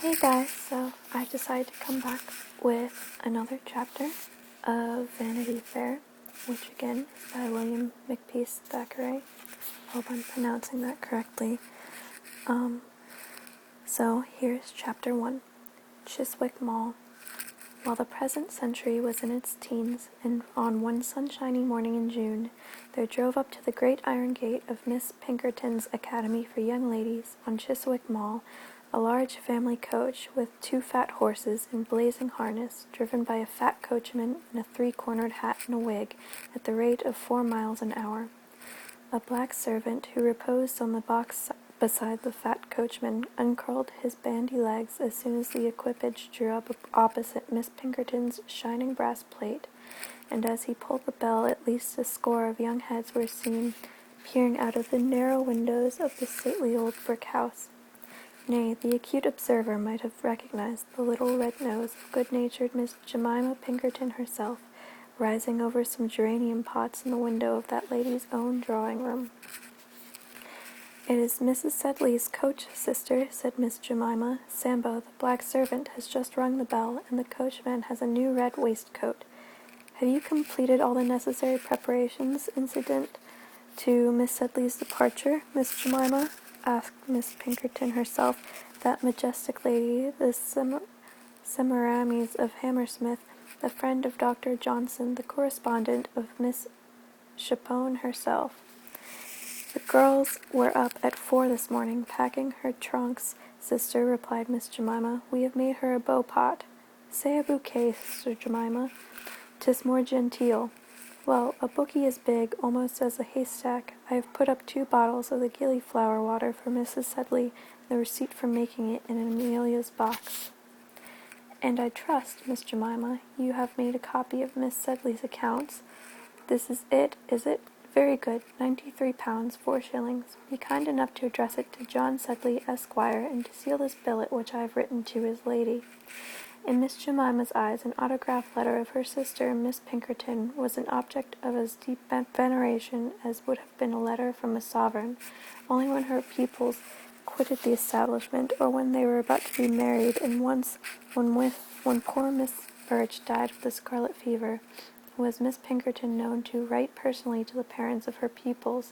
Hey guys, so I decided to come back with another chapter of Vanity Fair, which again is by William Makepeace Thackeray. Hope I'm pronouncing that correctly. So here's chapter 1, Chiswick Mall. While the present century was in its teens, and on one sunshiny morning in June, there drove up to the great iron gate of Miss Pinkerton's Academy for Young Ladies on Chiswick Mall a large family coach with 2 fat horses in blazing harness, driven by a fat coachman in a 3-cornered hat and a wig, at the rate of 4 miles an hour. A black servant, who reposed on the box beside the fat coachman, uncurled his bandy legs as soon as the equipage drew up opposite Miss Pinkerton's shining brass plate, and as he pulled the bell at least a score of young heads were seen peering out of the narrow windows of the stately old brick house. Nay, the acute observer might have recognized the little red nose of good-natured Miss Jemima Pinkerton herself, rising over some geranium pots in the window of that lady's own drawing-room. "It is Mrs. Sedley's coach, sister," said Miss Jemima. "Sambo, the black servant, has just rung the bell, and the coachman has a new red waistcoat. Have you completed all the necessary preparations incident to Miss Sedley's departure, Miss Jemima?" asked Miss Pinkerton herself, that majestic lady, the Semiramis of Hammersmith, the friend of Dr. Johnson, the correspondent of Miss Chapone herself. "The girls were up at 4 this morning, packing her trunks, sister," replied Miss Jemima. "We have made her a beau pot." "Say a bouquet, Sister Jemima. 'Tis more genteel." "Well, a bouquet is big, almost as a haystack. I have put up 2 bottles of the gillyflower water for Mrs. Sedley, the receipt for making it in Amelia's box." "And I trust, Miss Jemima, you have made a copy of Miss Sedley's accounts. This is it, is it? Very good. 93 pounds, 4 shillings. Be kind enough to address it to John Sedley, Esquire, and to seal this billet which I have written to his lady." In Miss Jemima's eyes, an autograph letter of her sister, Miss Pinkerton, was an object of as deep veneration as would have been a letter from a sovereign. Only when her pupils quitted the establishment, or when they were about to be married, and once when poor Miss Birch died of the scarlet fever, was Miss Pinkerton known to write personally to the parents of her pupils,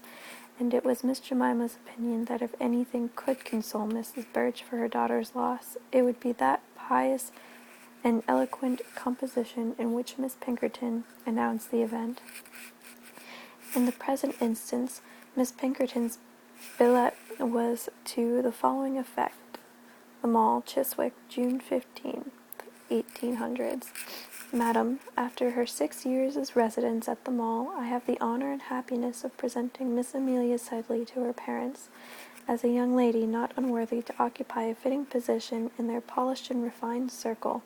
and it was Miss Jemima's opinion that if anything could console Mrs. Birch for her daughter's loss, it would be that pious and eloquent composition in which Miss Pinkerton announced the event. In the present instance, Miss Pinkerton's billet was to the following effect: "The Mall, Chiswick, June 15th, 1800. Madam, after her 6 years' residence at the Mall, I have the honor and happiness of presenting Miss Amelia Sedley to her parents, as a young lady not unworthy to occupy a fitting position in their polished and refined circle.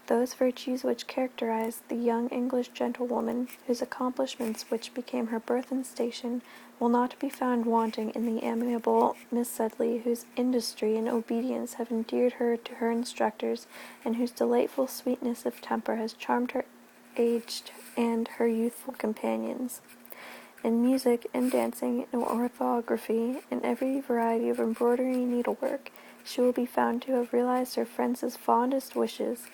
Those virtues which characterize the young English gentlewoman, whose accomplishments which became her birth and station, will not be found wanting in the amiable Miss Sedley, whose industry and obedience have endeared her to her instructors, and whose delightful sweetness of temper has charmed her aged and her youthful companions. In music, in dancing, in orthography, in every variety of embroidery and needlework, she will be found to have realized her friends' fondest wishes.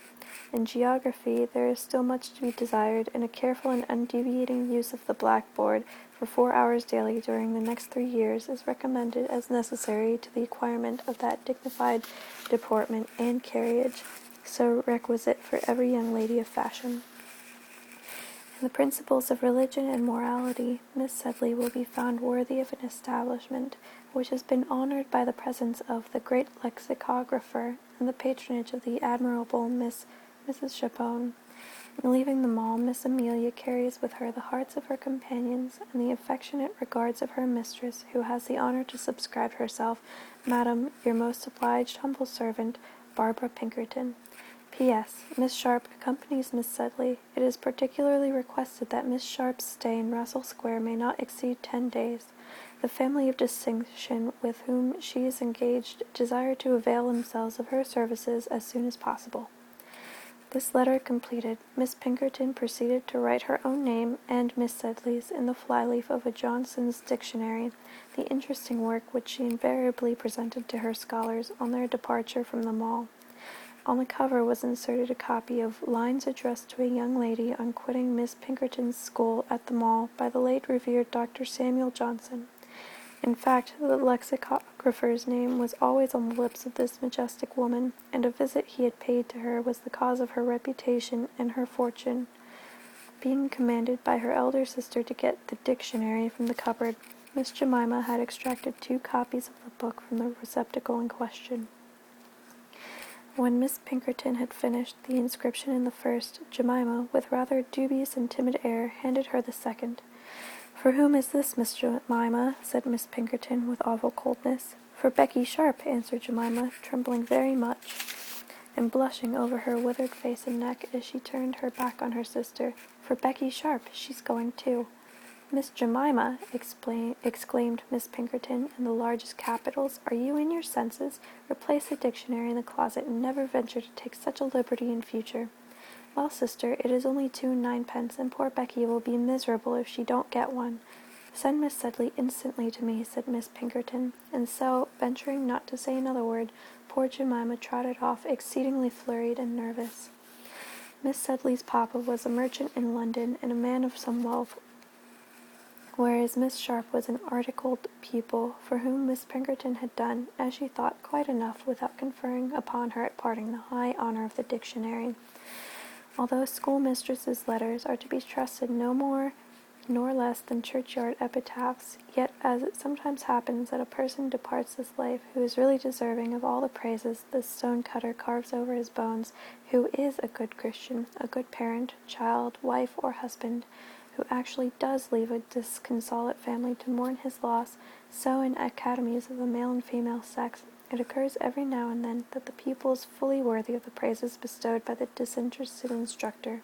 In geography, there is still much to be desired, and a careful and undeviating use of the blackboard for 4 hours daily during the next 3 years is recommended as necessary to the acquirement of that dignified deportment and carriage so requisite for every young lady of fashion. In the principles of religion and morality, Miss Sedley will be found worthy of an establishment which has been honored by the presence of the great lexicographer and the patronage of the admirable Mrs. Chapone. In leaving the Mall, Miss Amelia carries with her the hearts of her companions and the affectionate regards of her mistress, who has the honor to subscribe herself, Madam, your most obliged humble servant, Barbara Pinkerton. P.S. Miss Sharp accompanies Miss Sedley. It is particularly requested that Miss Sharp's stay in Russell Square may not exceed 10 days. The family of distinction with whom she is engaged desire to avail themselves of her services as soon as possible." This letter completed, Miss Pinkerton proceeded to write her own name and Miss Sedley's in the flyleaf of a Johnson's dictionary, the interesting work which she invariably presented to her scholars on their departure from the Mall. On the cover was inserted a copy of Lines addressed to a young lady on quitting Miss Pinkerton's school at the Mall by the late revered Dr. Samuel Johnson. In fact, the lexicographer's name was always on the lips of this majestic woman, and a visit he had paid to her was the cause of her reputation and her fortune. Being commanded by her elder sister to get the dictionary from the cupboard, Miss Jemima had extracted 2 copies of the book from the receptacle in question. When Miss Pinkerton had finished the inscription in the first, Jemima, with rather dubious and timid air, handed her the second. "For whom is this, Miss Jemima?" said Miss Pinkerton, with awful coldness. "For Becky Sharp," answered Jemima, trembling very much, and blushing over her withered face and neck as she turned her back on her sister. "For Becky Sharp. She's going too." "Miss Jemima," exclaimed Miss Pinkerton in the largest capitals, "are you in your senses? Replace the dictionary in the closet, and never venture to take such a liberty in future." "Well, sister, it is only 2 and 9pence, and poor Becky will be miserable if she don't get one." "Send Miss Sedley instantly to me," said Miss Pinkerton, and so, venturing not to say another word, poor Jemima trotted off exceedingly flurried and nervous. Miss Sedley's papa was a merchant in London and a man of some wealth, whereas Miss Sharp was an articled pupil, for whom Miss Pinkerton had done, as she thought, quite enough without conferring upon her at parting the high honor of the dictionary. Although schoolmistresses' letters are to be trusted no more nor less than churchyard epitaphs, yet as it sometimes happens that a person departs this life who is really deserving of all the praises the stone-cutter carves over his bones, who is a good Christian, a good parent, child, wife, or husband, who actually does leave a disconsolate family to mourn his loss, so in academies of the male and female sex, it occurs every now and then that the pupil is fully worthy of the praises bestowed by the disinterested instructor.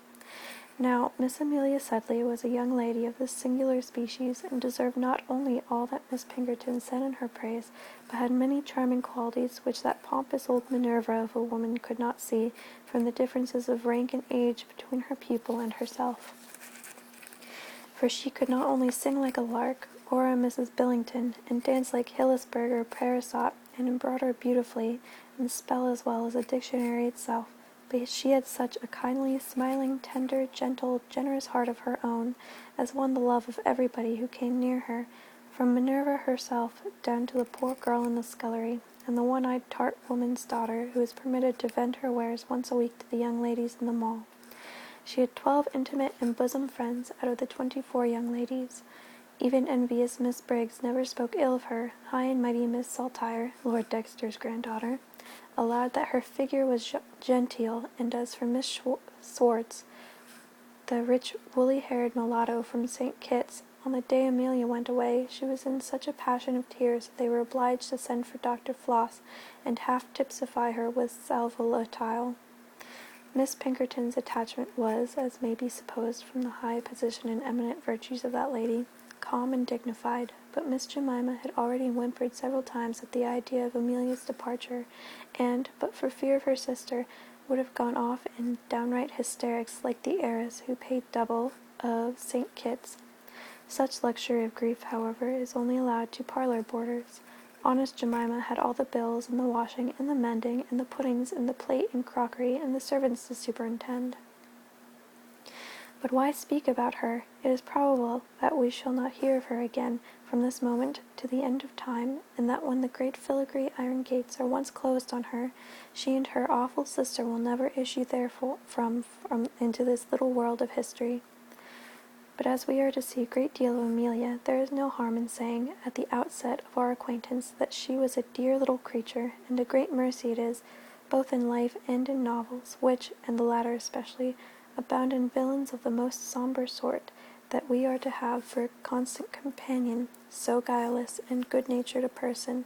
Now, Miss Amelia Sedley was a young lady of this singular species, and deserved not only all that Miss Pinkerton said in her praise, but had many charming qualities which that pompous old Minerva of a woman could not see, from the differences of rank and age between her pupil and herself. For she could not only sing like a lark, or a Mrs. Billington, and dance like Hillisberg or Parisot, and embroider beautifully, and spell as well as a dictionary itself, but she had such a kindly, smiling, tender, gentle, generous heart of her own, as won the love of everybody who came near her, from Minerva herself down to the poor girl in the scullery, and the one-eyed tart woman's daughter who was permitted to vend her wares once a week to the young ladies in the Mall. She had 12 intimate and bosom friends out of the 24 young ladies. Even envious Miss Briggs never spoke ill of her. High and mighty Miss Saltire, Lord Dexter's granddaughter, allowed that her figure was genteel, and as for Miss Swartz, the rich woolly-haired mulatto from St. Kitts, on the day Amelia went away, she was in such a passion of tears that they were obliged to send for Dr. Floss, and half-tipsify her with sal volatile. Miss Pinkerton's attachment was, as may be supposed from the high position and eminent virtues of that lady, calm and dignified, but Miss Jemima had already whimpered several times at the idea of Amelia's departure, and, but for fear of her sister, would have gone off in downright hysterics like the heiress who paid double of St. Kitts. Such luxury of grief, however, is only allowed to parlor boarders. Honest Jemima had all the bills, and the washing, and the mending, and the puddings, and the plate and crockery, and the servants to superintend. But why speak about her? It is probable that we shall not hear of her again from this moment to the end of time, and that when the great filigree iron gates are once closed on her, she and her awful sister will never issue from into this little world of history. But as we are to see a great deal of Amelia, there is no harm in saying, at the outset of our acquaintance, that she was a dear little creature, and a great mercy it is, both in life and in novels, which, and the latter especially, abound in villains of the most sombre sort, that we are to have for a constant companion so guileless and good-natured a person.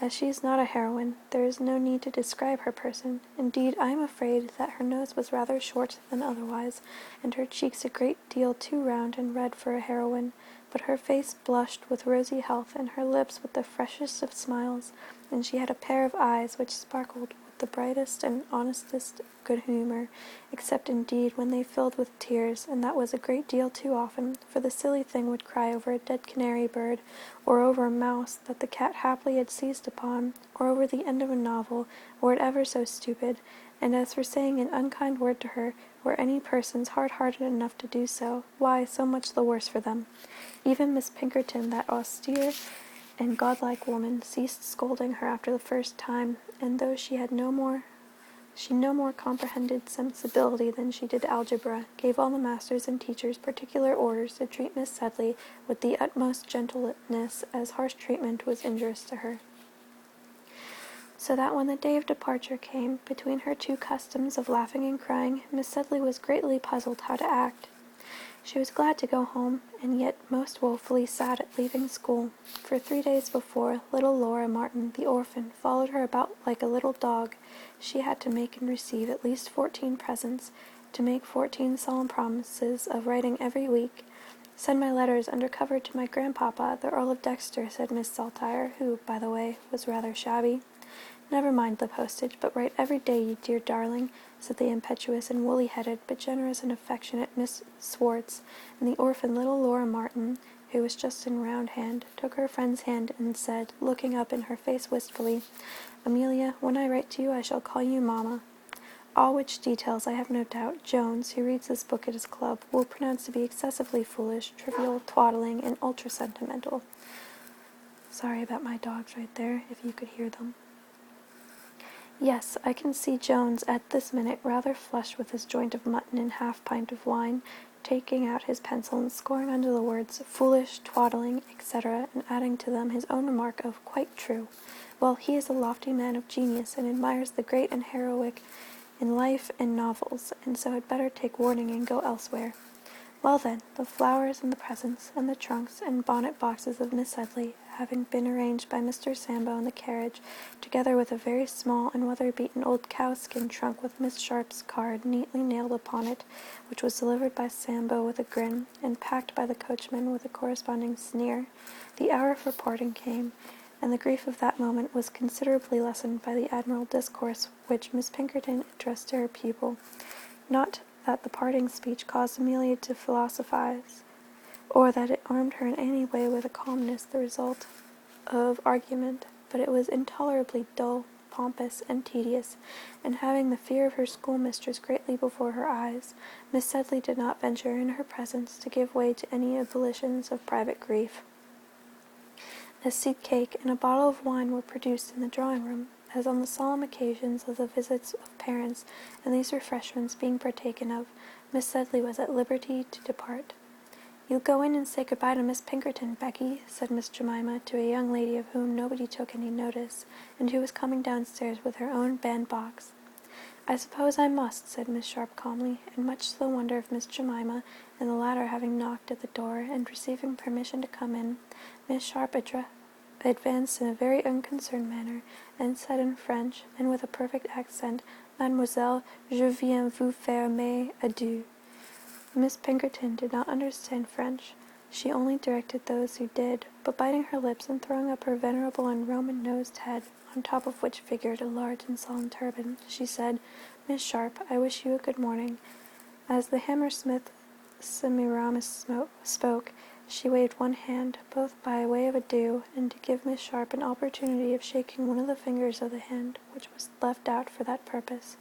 As she is not a heroine, there is no need to describe her person. Indeed, I am afraid that her nose was rather short than otherwise, and her cheeks a great deal too round and red for a heroine, but her face blushed with rosy health, and her lips with the freshest of smiles, and she had a pair of eyes which sparkled with the brightest and honestest good humor, except indeed when they filled with tears, and that was a great deal too often, for the silly thing would cry over a dead canary bird, or over a mouse that the cat happily had seized upon, or over the end of a novel, or it ever so stupid, and as for saying an unkind word to her, were any persons hard-hearted enough to do so, why, so much the worse for them. Even Miss Pinkerton, that austere and godlike woman, ceased scolding her after the first time, and though she no more comprehended sensibility than she did algebra, gave all the masters and teachers particular orders to treat Miss Sedley with the utmost gentleness, as harsh treatment was injurious to her. So that when the day of departure came, between her two customs of laughing and crying, Miss Sedley was greatly puzzled how to act. She was glad to go home, and yet most woefully sad at leaving school, for 3 days before, little Laura Martin, the orphan, followed her about like a little dog. She had to make and receive at least 14 presents, to make 14 solemn promises of writing every week. "Send my letters under cover to my grandpapa, the Earl of Dexter," said Miss Saltire, who, by the way, was rather shabby. "Never mind the postage, but write every day, you dear darling," said the impetuous and woolly-headed, but generous and affectionate Miss Swartz, and the orphan little Laura Martin, who was just in round hand, took her friend's hand and said, looking up in her face wistfully, "Amelia, when I write to you I shall call you Mamma." All which details, I have no doubt, Jones, who reads this book at his club, will pronounce to be excessively foolish, trivial, twaddling, and ultra-sentimental. Sorry about my dogs right there, if you could hear them. Yes, I can see Jones at this minute, rather flushed with his joint of mutton and half-pint of wine, taking out his pencil and scoring under the words foolish, twaddling, etc., and adding to them his own remark of quite true. Well, he is a lofty man of genius, and admires the great and heroic in life and novels, and so had better take warning and go elsewhere. Well then, the flowers and the presents, and the trunks and bonnet-boxes of Miss Sedley, having been arranged by Mr. Sambo in the carriage, together with a very small and weather-beaten old cow-skin trunk with Miss Sharp's card neatly nailed upon it, which was delivered by Sambo with a grin, and packed by the coachman with a corresponding sneer, the hour for parting came, and the grief of that moment was considerably lessened by the admirable discourse which Miss Pinkerton addressed to her pupil. Not that the parting speech caused Amelia to philosophize, or that it armed her in any way with a calmness the result of argument, but it was intolerably dull, pompous, and tedious, and having the fear of her schoolmistress greatly before her eyes, Miss Sedley did not venture in her presence to give way to any ebullitions of private grief. A seed cake and a bottle of wine were produced in the drawing-room, as on the solemn occasions of the visits of parents, and these refreshments being partaken of, Miss Sedley was at liberty to depart. "You'll go in and say good-bye to Miss Pinkerton, Becky," said Miss Jemima to a young lady of whom nobody took any notice, and who was coming downstairs with her own bandbox. "I suppose I must," said Miss Sharp calmly, and much to the wonder of Miss Jemima, and the latter having knocked at the door, and receiving permission to come in, Miss Sharp advanced in a very unconcerned manner, and said in French, and with a perfect accent, "Mademoiselle, je viens vous faire mes adieux." Miss Pinkerton did not understand French. She only directed those who did, but biting her lips and throwing up her venerable and Roman-nosed head, on top of which figured a large and solemn turban, she said, "Miss Sharp, I wish you a good morning." As the Hammersmith Semiramis spoke, she waved one hand, both by way of adieu, and to give Miss Sharp an opportunity of shaking one of the fingers of the hand which was left out for that purpose.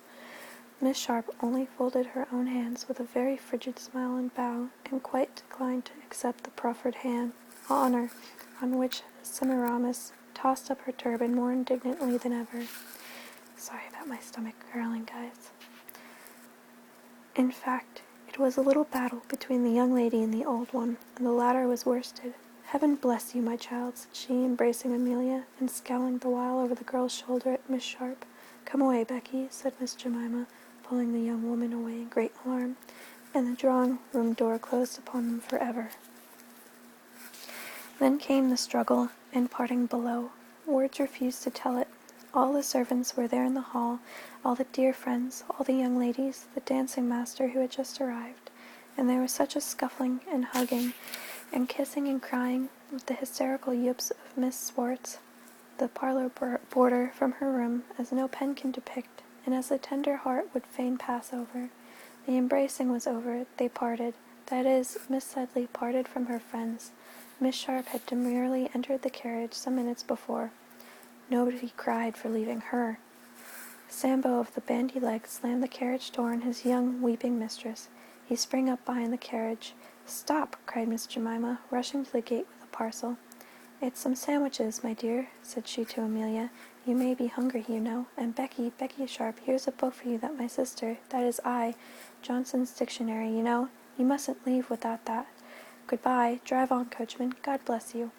Miss Sharp only folded her own hands with a very frigid smile and bow, and quite declined to accept the proffered honor, on which Semiramis tossed up her turban more indignantly than ever. Sorry about my stomach growling, guys. In fact, it was a little battle between the young lady and the old one, and the latter was worsted. "Heaven bless you, my child," said she, embracing Amelia, and scowling the while over the girl's shoulder at Miss Sharp. "Come away, Becky," said Miss Jemima, pulling the young woman away in great alarm, and the drawing-room door closed upon them forever. Then came the struggle and parting below. Words refused to tell it. All the servants were there in the hall, all the dear friends, all the young ladies, the dancing-master who had just arrived, and there was such a scuffling and hugging and kissing and crying, with the hysterical yoops of Miss Swartz, the parlor border from her room as no pen can depict, and as the tender heart would fain pass over. The embracing was over, they parted. That is, Miss Sedley parted from her friends. Miss Sharp had demurely entered the carriage some minutes before. Nobody cried for leaving her. Sambo of the bandy legs slammed the carriage door on his young, weeping mistress. He sprang up behind the carriage. "Stop!" cried Miss Jemima, rushing to the gate with a parcel. "It's some sandwiches, my dear," said she to Amelia. "You may be hungry, you know. And Becky Sharp, here's a book for you that my sister, that is I, Johnson's dictionary, you know. You mustn't leave without that. Good-bye. Drive on, coachman. God bless you."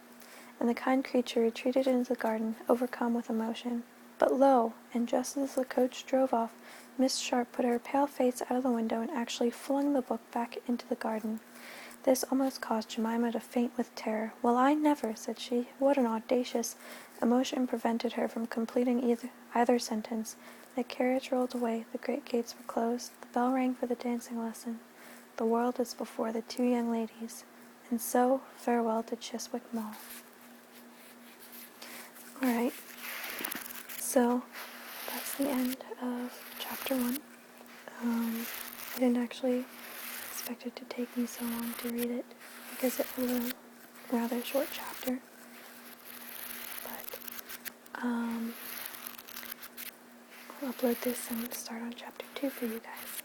And the kind creature retreated into the garden, overcome with emotion. But lo! And just as the coach drove off, Miss Sharp put her pale face out of the window and actually flung the book back into the garden. This almost caused Jemima to faint with terror. "Well, I never," said she. "What an audacious—" Emotion prevented her from completing either sentence. The carriage rolled away, the great gates were closed, the bell rang for the dancing lesson. The world is before the two young ladies. And so, farewell to Chiswick Mall. Alright, so that's the end of chapter 1. I didn't actually expect it to take me so long to read it, because it was a rather short chapter. But, I'll upload this and start on chapter 2 for you guys.